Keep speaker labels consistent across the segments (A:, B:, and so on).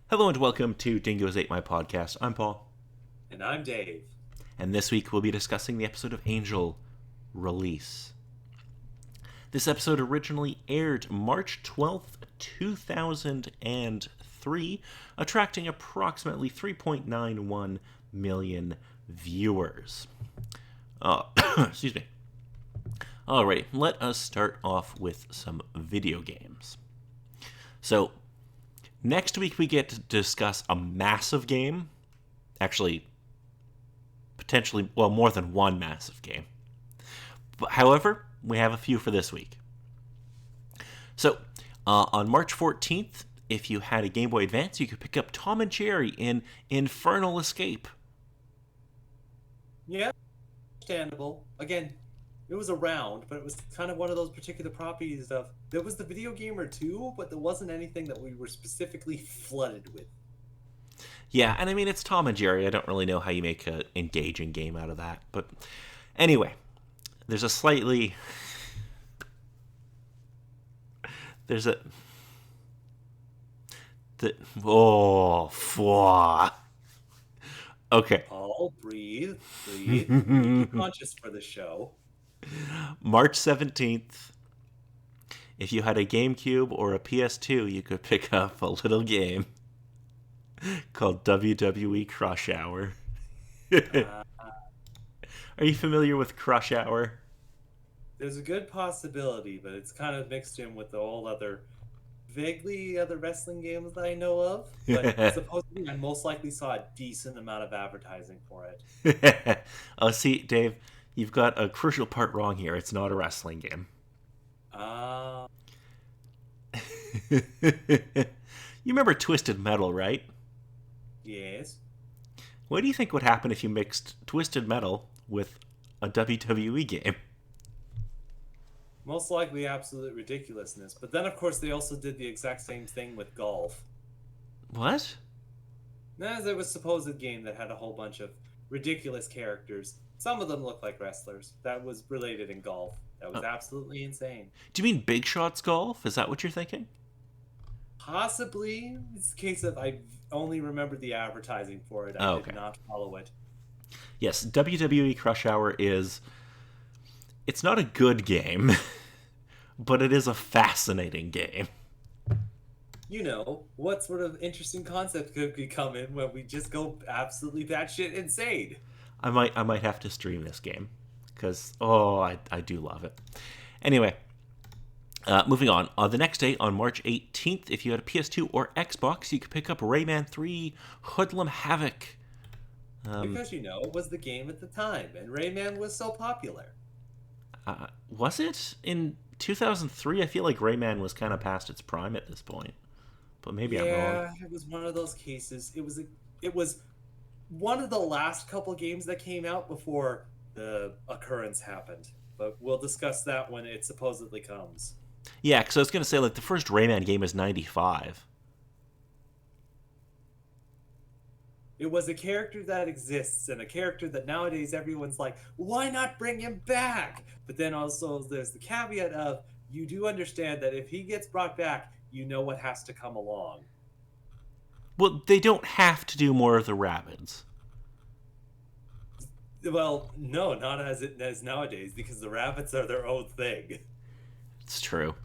A: Hello and welcome to Dingoes Ate My Podcast. I'm Paul,
B: And I'm Dave.
A: and this week we'll be discussing the episode of Angel Release. This episode originally aired March 12th, 2003, attracting approximately 3.91 million viewers. Excuse me. Alright, let us start off with some video games. So, next week we get to discuss a massive game. Actually, potentially, well, more than one massive game. But, however, we have a few for this week. So, on March 14th, if you had a Game Boy Advance, you could pick up Tom and Jerry in Infernal Escape.
B: Yeah, understandable. Again, it was around, but it was kind of one of those particular properties of there was the video game or two, but there wasn't anything that we were specifically flooded with.
A: Yeah, and I mean, it's Tom and Jerry. I don't really know how you make an engaging game out of that. But anyway, there's a slightly. There's a. The, oh, fwah. Okay.
B: Paul, breathe, breathe. Be conscious for the show.
A: March 17th, if you had a GameCube or a PS2, you could pick up a little game called WWE Crush Hour.
B: Uh,
A: Are you familiar with Crush Hour?
B: there's a good possibility, but it's kind of mixed in with the whole vaguely other wrestling games that I know of. But supposedly, I most likely saw a decent amount of advertising for it.
A: Oh, see, Dave, you've got a crucial part wrong here. It's not a wrestling game.
B: Uh,
A: You remember Twisted Metal, right?
B: yes.
A: What do you think would happen if you mixed Twisted Metal with a WWE game?
B: Most likely absolute ridiculousness. But then, of course, they also did the exact same thing with golf.
A: What?
B: There was a supposed game that had a whole bunch of ridiculous characters. Some of them looked like wrestlers. That was related in golf. That was absolutely insane.
A: Do you mean Big Shots Golf? Is that what you're thinking?
B: Possibly, it's a case of I only remember the advertising for it. I
A: Oh,
B: did
A: okay.
B: not follow it.
A: Yes, WWE Crush Hour is. It's not a good game, but it is a fascinating game.
B: You know, what sort of interesting concept could we come in when we just go absolutely batshit insane?
A: I might have to stream this game because I do love it. Anyway, moving on. The next day, on March 18th, if you had a PS2 or Xbox, you could pick up Rayman 3 Hoodlum Havoc.
B: Because, it was the game at the time, and Rayman was so popular.
A: Was it in 2003? I feel like Rayman was kind of past its prime at this point, but maybe I'm wrong.
B: Yeah, it was one of those cases. It was one of the last couple games that came out before the occurrence happened. But we'll discuss that when it supposedly comes.
A: Yeah, because I was gonna say like the first Rayman game is '95.
B: It was a character that exists and a character that nowadays everyone's like, why not bring him back? But then also there's the caveat of you do understand that if he gets brought back, you know what has to come along.
A: Well, they don't have to do more of the Rabbids.
B: Well, no, not as it as nowadays, because the rabbits are their own thing.
A: It's true.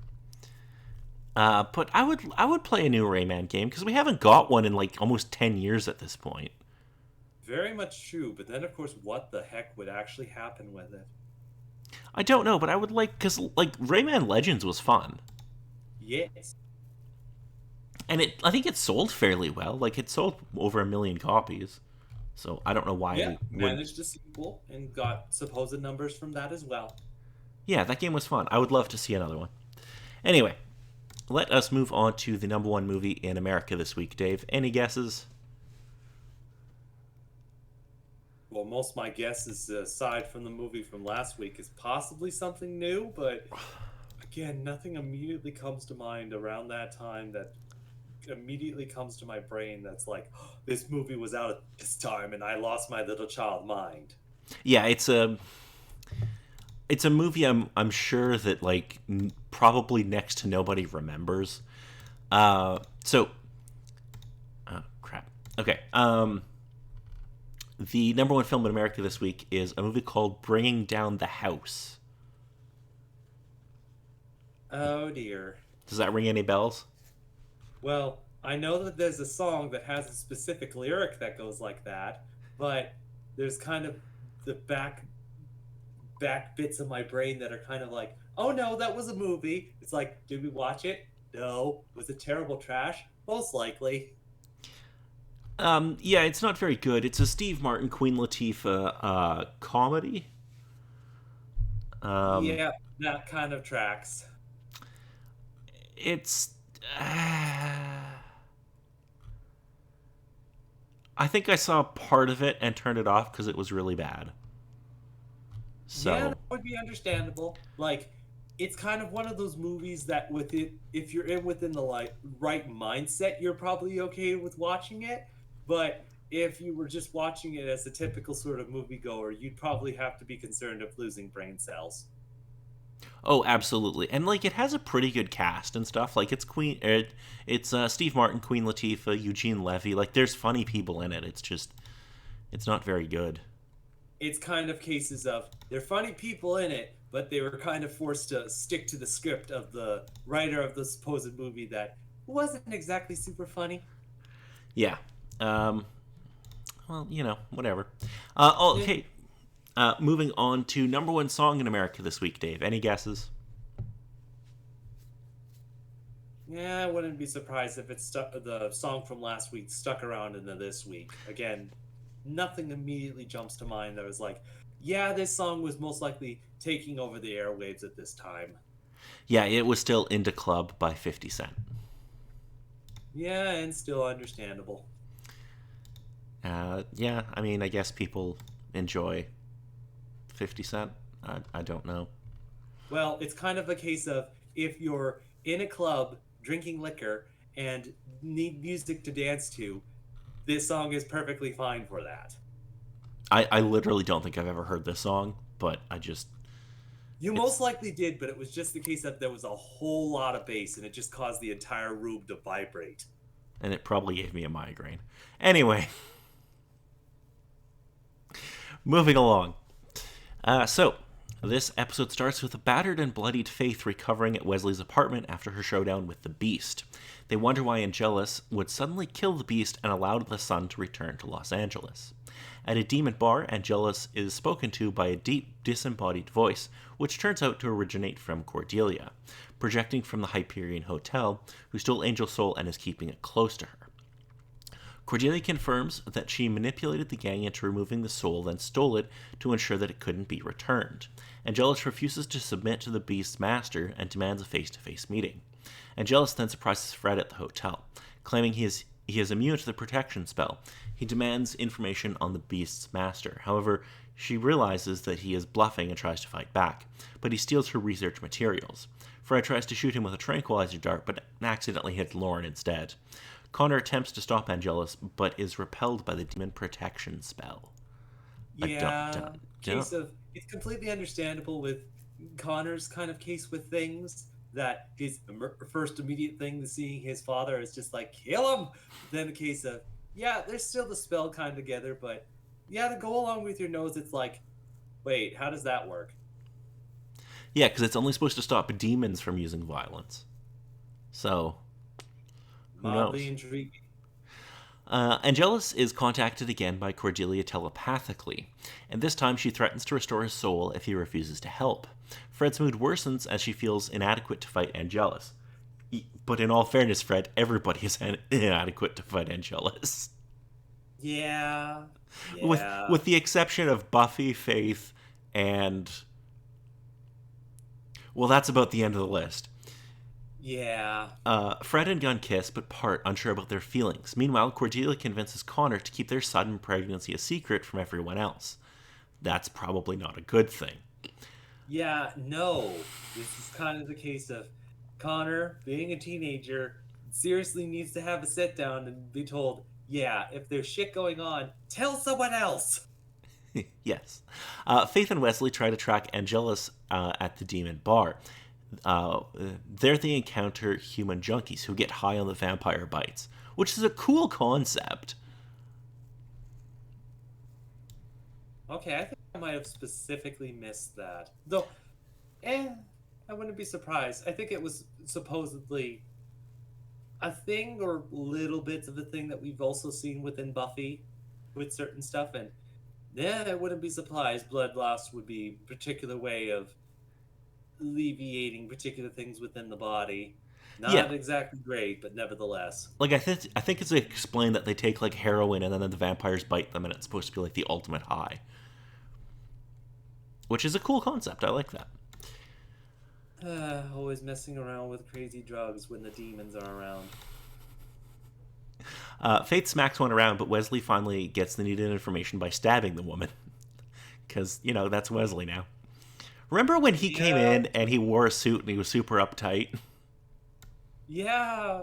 A: But I would play a new Rayman game because we haven't got one in like almost 10 years at this point.
B: Very much true, but then of course, what the heck would actually happen with it?
A: I don't know, but I would like because like Rayman Legends was fun,
B: Yes.
A: and I think it sold fairly well. Like it sold over 1 million copies, so I don't know why
B: Yeah,
A: we wouldn't.
B: managed a sequel and got supposed numbers from that as well.
A: Yeah, that game was fun. I would love to see another one. Anyway, let us move on to the number one movie in America this week. Dave, any guesses?
B: Well, most of my guesses, aside from the movie from last week, is possibly something new, but again, nothing immediately comes to mind around that time that immediately comes to my brain that's like, oh, this movie was out at this time and I lost my little child mind.
A: Yeah, it's a movie I'm sure that like probably next to nobody remembers. So Okay. The number one film in America this week is a movie called Bringing Down the House.
B: Oh dear.
A: Does that ring any bells?
B: Well, I know that there's a song that has a specific lyric that goes like that, but there's kind of the back bits of my brain that are kind of like, oh no, that was a movie. It's like, did we watch it? No. Was it terrible trash? Most likely.
A: Yeah, it's not very good. It's a Steve Martin, Queen Latifah comedy. Um,
B: Yeah, that kind of tracks.
A: it's. I think I saw part of it and turned it off because it was really bad.
B: Yeah,
A: So,
B: that would be understandable. Like, it's kind of one of those movies that with it, if you're in within the like right mindset, you're probably okay with watching it. But if you were just watching it as a typical sort of moviegoer, you'd probably have to be concerned of losing brain cells.
A: oh, absolutely, and like it has a pretty good cast and stuff. Like it's Steve Martin, Queen Latifah, Eugene Levy. Like there's funny people in it. It's just it's not very good.
B: It's kind of cases of they're funny people in it, but they were kind of forced to stick to the script of the writer of the supposed movie that wasn't exactly super funny.
A: Yeah. Um, well, whatever.
B: Eh,
A: Okay. Moving on to number one song in America this week, Dave. Any guesses?
B: Yeah, I wouldn't be surprised if it's stuck. The song from last week stuck around into this week. Again, nothing immediately jumps to mind that was like, yeah, this song was most likely taking over the airwaves at this time.
A: Yeah, it was still Into Club by 50 Cent.
B: Yeah, and still understandable.
A: Yeah, I mean, I guess people enjoy 50 Cent. I don't know.
B: Well, it's kind of a case of if you're in a club drinking liquor and need music to dance to, this song is perfectly fine for that.
A: I literally don't think I've ever heard this song, but
B: You
A: it's,
B: most likely did, but it was just the case that there was a whole lot of bass and it just caused the entire room to vibrate.
A: and it probably gave me a migraine. Anyway, moving along. So, this episode starts with a battered and bloodied Faith recovering at Wesley's apartment after her showdown with the Beast. They wonder why Angelus would suddenly kill the Beast and allow the son to return to Los Angeles. At a demon bar, Angelus is spoken to by a deep, disembodied voice, which turns out to originate from Cordelia, projecting from the Hyperion Hotel, who stole Angel's soul and is keeping it close to her. Cordelia confirms that she manipulated the gang into removing the soul, then stole it to ensure that it couldn't be returned. Angelus refuses to submit to the Beast's master and demands a face-to-face meeting. Angelus then surprises Fred at the hotel, claiming he is immune to the protection spell. He demands information on the Beast's master. However, she realizes that he is bluffing and tries to fight back, but he steals her research materials. Fred tries to shoot him with a tranquilizer dart, but accidentally hits Lauren instead. Connor attempts to stop Angelus, but is repelled by the demon protection spell.
B: Yeah,
A: Dun.
B: case of it's completely understandable with Connor's kind of case with things that his first immediate thing to seeing his father is just like kill him. Then the case of yeah, there's still the spell kind of together, but yeah, to go along with your nose, it's like, wait, how does that work?
A: Yeah, because it's only supposed to stop demons from using violence. So, who
B: Mildly
A: knows?
B: intriguing.
A: Angelus is contacted again by Cordelia telepathically, and this time she threatens to restore his soul if he refuses to help. Fred's mood worsens as she feels inadequate to fight Angelus. But in all fairness, Fred, everybody is inadequate to fight Angelus.
B: Yeah,
A: With,
B: yeah,
A: with the exception of Buffy, Faith, and. Well, that's about the end of the list.
B: yeah.
A: Fred and Gunn kiss, but part unsure about their feelings. Meanwhile, Cordelia convinces Connor to keep their sudden pregnancy a secret from everyone else. That's probably not a good thing.
B: Yeah, no. This is kind of the case of Connor, being a teenager, seriously needs to have a sit down and be told, yeah, if there's shit going on, tell someone else.
A: Yes. Faith and Wesley try to track Angelus at the demon bar. There they encounter human junkies who get high on the vampire bites, which is a cool concept.
B: Okay, I think I might have specifically missed that. Though, eh, I wouldn't be surprised. I think it was supposedly a thing or little bits of a thing that we've also seen within Buffy with certain stuff. And yeah, I wouldn't be surprised. Blood loss would be a particular way of alleviating particular things within the body.
A: Yeah,
B: Not exactly great, but nevertheless.
A: like I think it's explained that they take like heroin and then the vampires bite them and it's supposed to be like the ultimate high, which is a cool concept. I like that.
B: Always messing around with crazy drugs when the demons are around.
A: Faith smacks one around, but Wesley finally gets the needed information by stabbing the woman, because that's Wesley now. Remember when he came
B: Yeah,
A: in and he wore a suit and he was super uptight?
B: yeah,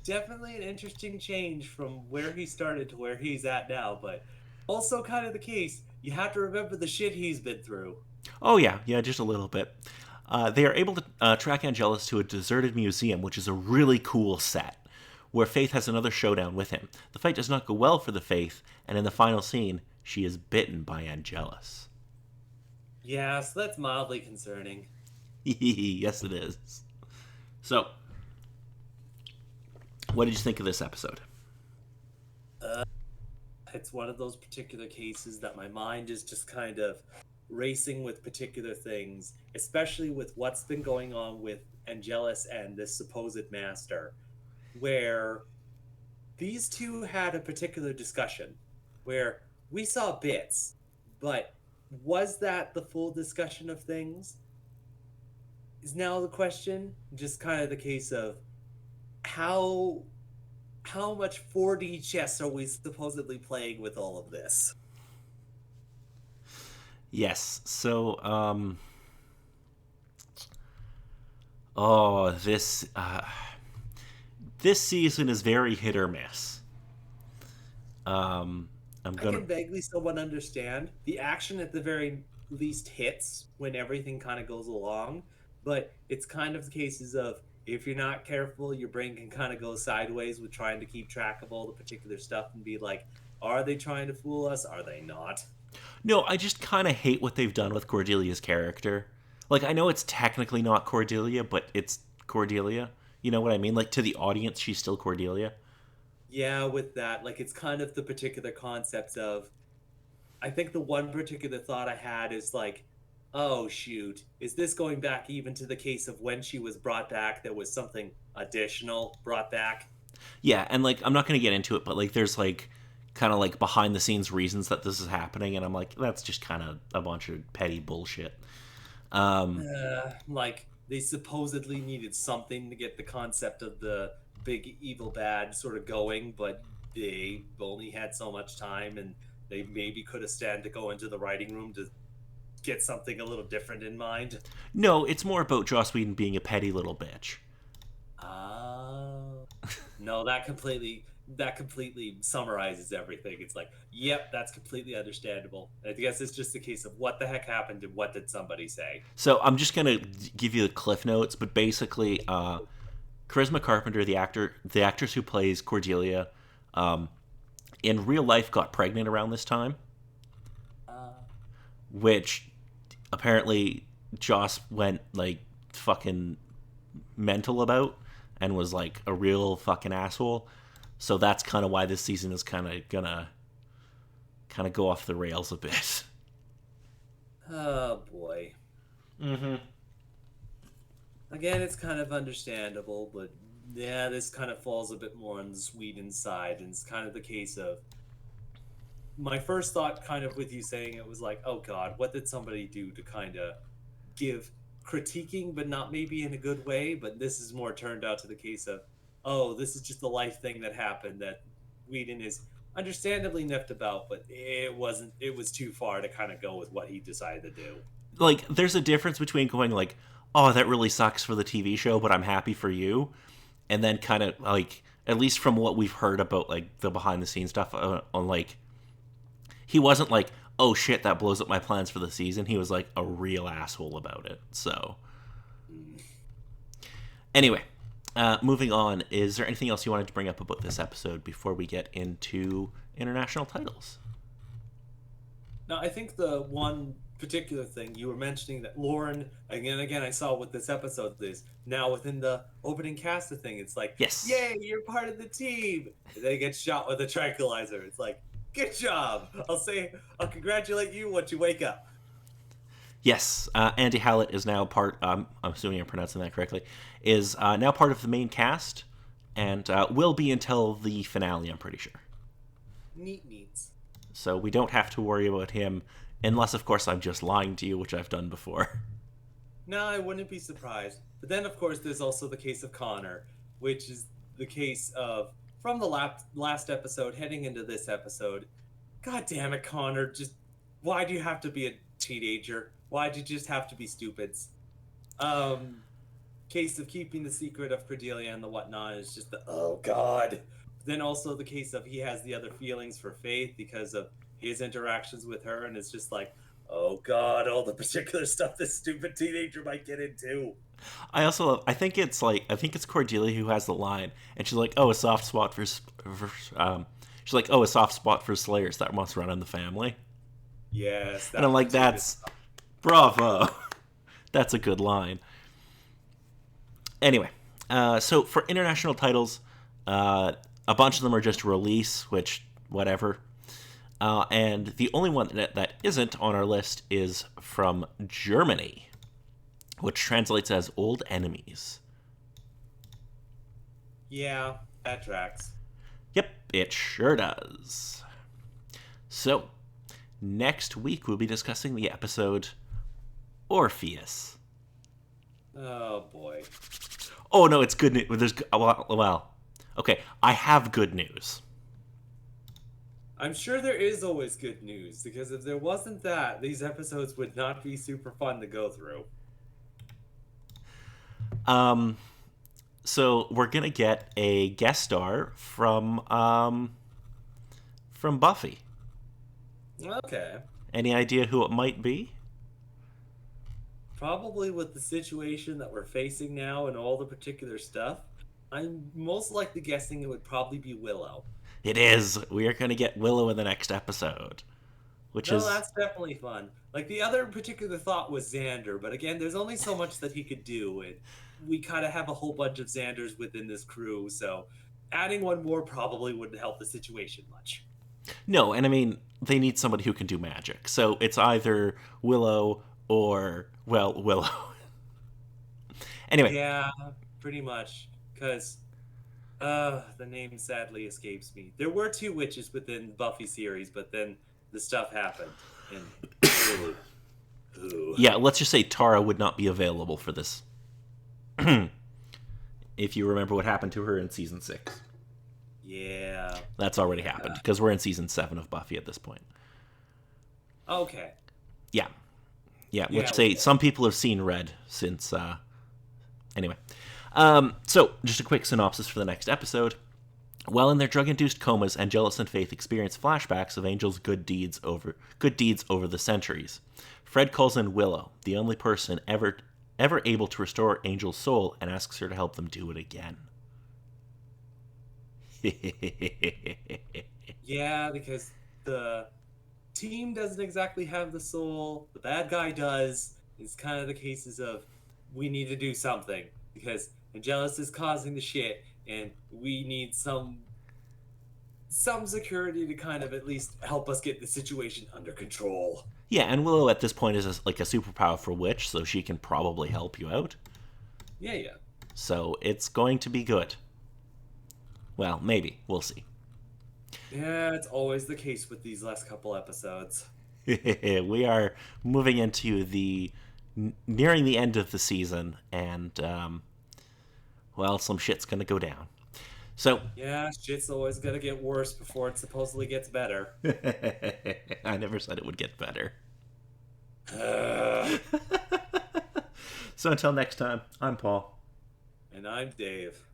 B: definitely an interesting change from where he started to where he's at now, but also kind of the case. You have to remember the shit he's been through.
A: Oh yeah, just a little bit. They are able to track Angelus to a deserted museum, which is a really cool set, where Faith has another showdown with him. The fight does not go well for the Faith, and in the final scene, she is bitten by Angelus.
B: Yeah, so that's mildly concerning.
A: Yes, it is. So, what did you think of this episode?
B: It's one of those particular cases that my mind is just kind of racing with particular things, especially with what's been going on with Angelus and this supposed master, where these two had a particular discussion where we saw bits, but was that the full discussion of things? Is now the question. Just kind of the case of how how much 4D chess are we supposedly playing with all of this?
A: Yes. So, oh, this season is very hit or miss. I'm
B: I
A: gonna
B: can vaguely somewhat understand. The action at the very least hits when everything kind of goes along, but it's kind of the cases of if you're not careful, your brain can kind of go sideways with trying to keep track of all the particular stuff and be like, are they trying to fool us? Are they not?
A: No, I just kind of hate what they've done with Cordelia's character. Like, I know it's technically not Cordelia, but it's Cordelia. You know what I mean? Like, to the audience, she's still Cordelia.
B: Yeah, with that, like it's kind of the particular concepts of I think the one particular thought I had is like, oh shoot, is this going back even to the case of when she was brought back? There was something additional brought back.
A: Yeah, and like, I'm not gonna get into it, but like, there's like, kind of like behind the scenes reasons that this is happening, and I'm like, that's just kind of a bunch of petty bullshit.
B: Like they supposedly needed something to get the concept of the big evil bad sort of going, but they only had so much time, and they maybe could have stand to go into the writing room to get something a little different in mind.
A: No, it's more about Joss Whedon being a petty little bitch.
B: Oh. No, that completely summarizes everything. It's like, yep, that's completely understandable. I guess it's just a case of what the heck happened and what did somebody say.
A: So I'm just gonna give you the cliff notes, but basically, Charisma Carpenter, the actress who plays Cordelia, um, in real life got pregnant around this time,
B: Uh,
A: which apparently Joss went like fucking mental about and was like a real fucking asshole. So that's kind of why this season is kind of gonna kind of go off the rails a bit.
B: oh boy.
A: Mm-hmm.
B: Again, it's kind of understandable, but yeah, this kind of falls a bit more on the Sweden side, and it's kind of the case of my first thought, kind of with you saying it was like, oh god, what did somebody do to kind of give critiquing, but not maybe in a good way? But this is more turned out to the case of, oh, this is just a life thing that happened that Whedon is understandably nipped about, but it wasn't. It was too far to kind of go with what he decided to do.
A: Like, there's a difference between going like, "Oh, that really sucks for the TV show, but I'm happy for you," and then kind of like, at least from what we've heard about like the behind the scenes stuff, on like, he wasn't like, "Oh shit, that blows up my plans for the season." He was like a real asshole about it. So anyway, moving on. Is there anything else you wanted to bring up about this episode before we get into international titles?
B: Now, I think the one particular thing you were mentioning that Lauren, again and again, I saw what this episode is. Now, within the opening cast of thing, it's like,
A: Yes.
B: yay, you're part of the team. And then he gets shot with a tranquilizer. It's like, good job. I'll congratulate you once you wake up.
A: Yes, Andy Hallett is now part. I'm assuming I'm pronouncing that correctly. Is now part of the main cast, and will be until the finale. I'm pretty sure.
B: Neat neats.
A: So we don't have to worry about him, unless, of course, I'm just lying to you, which I've done before.
B: No, I wouldn't be surprised. But then, of course, there's also the case of Connor, which is the case of from the last episode heading into this episode. God damn it, Connor! Just why do you have to be a teenager? Why do you just have to be stupids? Um, Case of keeping the secret of Cordelia and the whatnot is just the oh god. Then also the case of he has the other feelings for Faith because of his interactions with her, and it's just like, oh god, all the particular stuff this stupid teenager might get into.
A: I think it's Cordelia who has the line, and she's like, "Oh, a soft spot she's like, "Oh, a soft spot for Slayers that must run in the family."
B: Yes,
A: And I'm
B: that
A: like,
B: particular
A: "That's
B: stuff.
A: bravo, that's a good line." Anyway, so for international titles, a bunch of them are just release, which whatever. And the only one that isn't on our list is from Germany, which translates as Old Enemies.
B: Yeah, that tracks.
A: Yep, it sure does. So, next week we'll be discussing the episode Orpheus.
B: Oh boy.
A: Oh no, it's good news. Well, okay, I have good news.
B: I'm sure there is always good news, because if there wasn't that, these episodes would not be super fun to go through.
A: Um, so we're gonna get a guest star from Buffy.
B: Okay.
A: Any idea who it might be?
B: Probably with the situation that we're facing now and all the particular stuff, I'm most likely guessing it would probably be Willow.
A: It is. We are gonna get Willow in the next episode, which
B: No,
A: is
B: that's definitely fun. Like the other particular thought was Xander, but again, there's only so much that he could do, and we kind of have a whole bunch of Xanders within this crew, so adding one more probably wouldn't help the situation much.
A: no, and I mean they need somebody who can do magic. So it's either Willow or Willow. Anyway,
B: Yeah, pretty much, because the name sadly escapes me. There were two witches within Buffy series, but then the stuff happened, and ooh, ooh.
A: yeah, let's just say Tara would not be available for this. If you remember what happened to her in season 6.
B: Yeah.
A: That's already happened because we're in season 7 of Buffy at this point.
B: Okay.
A: Yeah. Yeah,
B: Yeah,
A: let's say some people have seen Red since anyway. So, just a quick synopsis for the next episode. While in their drug-induced comas, Angelus and Faith experience flashbacks of Angel's good deeds over the centuries. Fred calls in Willow, the only person ever able to restore Angel's soul, and asks her to help them do it again.
B: Yeah, because the team doesn't exactly have the soul. The bad guy does. It's kind of the cases of we need to do something because Angelus is causing the shit, and we need some security to kind of at least help us get the situation under control.
A: Yeah, and Willow at this point is like a super powerful witch, so she can probably help you out.
B: Yeah, yeah.
A: So it's going to be good. Well, maybe. We'll see.
B: Yeah, it's always the case with these last couple episodes.
A: We are moving into nearing the end of the season, and well, some shit's gonna go down. So
B: Yeah, shit's always gonna get worse before it supposedly gets better.
A: I never said it would get better.
B: Uh,
A: So until next time, I'm Paul.
B: and I'm Dave.